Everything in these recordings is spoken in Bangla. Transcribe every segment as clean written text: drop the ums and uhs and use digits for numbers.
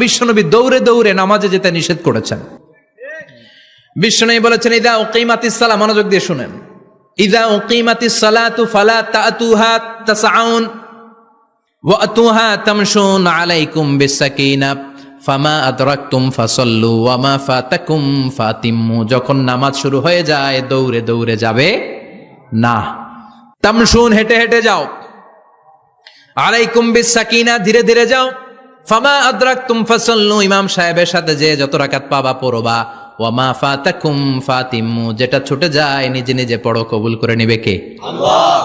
বিশ্বনবী দৌড়ে দৌড়ে নামাজে যেতে নিষেধ করেছেন। বিশ্বনবী বলেছেন, ইদা উকিমাতিস সালাহ, মনোযোগ দিয়ে শুনেন, ইদা উকিমাতিস সালাতু ফালা তাতুহা তাসআউন ওয়া আতুহা তামশুন আলাইকুম বিসাকিনা ফামা আদরাকতুম ফাসাল্লু ওয়া মা ফাতাকুম ফাতিম্মু। যখন নামাজ শুরু হয়ে যায় দৌড়ে দৌড়ে যাবে না, তামশুন হেঁটে হেঁটে যাও, আলাইকুম বিসাকিনা ধীরে ধীরে যাও, ফামা আদরাকতুম ফাসাল্লু ইমাম সাহেবের সাথে যে যত রাকাত পাবা পড়বা, ওয়া মা ফাতাকুম ফাতিম্মু যেটা ছুটে যায় নিজে নিজে পড়ো, কবুল করে নিবে কে? আল্লাহ।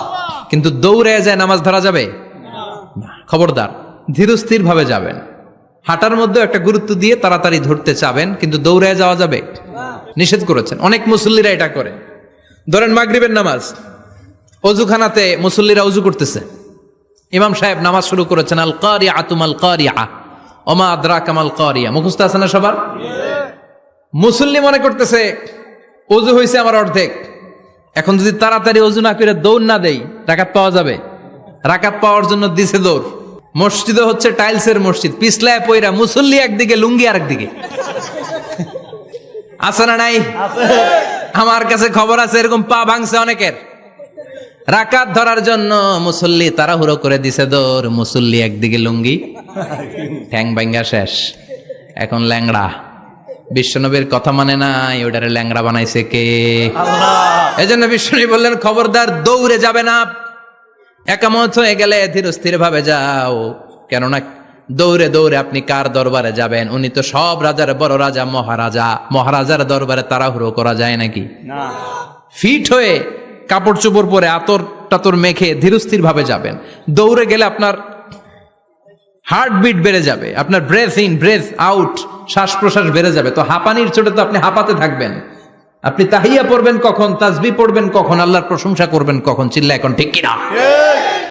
কিন্তু দৌড়ে যায় নামাজ ধরা যাবে না। খবরদার, ধীরস্থির ভাবে যাবেন। হাঁটার মধ্যে একটা গুরুত্ব দিয়ে তাড়াতাড়ি ধরতে চাবেন, কিন্তু দৌড়ে যাওয়া যাবে নিষেধ করেছেন। অনেক মুসল্লিরা এটা করে। ধরেন মাগরিবের নামাজ, অজুখানাতে মুসল্লিরা অজু করতেছে, ইমাম সাহেব নামাজ শুরু করেছেন, আল কারিআতু মাল কারিআ ওমা আদরাকা মাল কারিআ, মুখস্থ আছে না সবার? মুসল্লি মনে করতেছে অজু হয়েছে আমার অর্ধেক, এখন যদি তাড়াতাড়ি অজু না করে দৌড় না দেই রাকাত পাওয়া যাবে? রাকাত পাওয়ার জন্য দিছে দৌড়। মসজিদে হচ্ছে টাইলসের মসজিদ, পিছলায় পয়রা মুসল্লি একদিকে, লুঙ্গি আরেকদিকে। আছে না নাই? আমার কাছে খবর আছে এরকম পা ভাঙছে অনেকের। রাকাত ধরার জন্য মুসল্লি তাড়াহুড়ো করে দিছে দৌড়, মুসল্লি একদিকে লুঙ্গি, ঠ্যাং ভাঙ্গা শেষ, এখন ল্যাংড়া। বিশ্বনবীর কথা মানে নাই, ওটারে ল্যাংড়া বানাইছে কে? আল্লাহ। এই জন্য বিশ্বনবী বললেন, খবরদার দৌড়ে যাবে না, একামত হয়ে গেলে ধীরস্থির ভাবে যাও। কেননা দৌড়ে দৌড়ে আপনি কার দরবারে যাবেন? উনি তো সব রাজার বড় রাজা, মহারাজা। মহারাজার দরবারে তাড়াহুড়ো করা যায় নাকি? না। ফিট হয়ে কাপড় চোপড় পরে আতর টাতর মেখে ধীরস্থির ভাবে যাবেন। দৌড়ে গেলে আপনার হার্টবিট বেড়ে যাবে, আপনার ব্রেথ ইন ব্রেথ আউট, শ্বাস প্রশ্বাস বেড়ে যাবে। তো হাঁপানির চোটে তো আপনি হাঁপাতে থাকবেন। আপনি তাহিয়া পড়বেন কখন, তাসবিহ পড়বেন কখন, আল্লাহর প্রশংসা করবেন কখন? চিল্লা এখন ঠিক কিনা?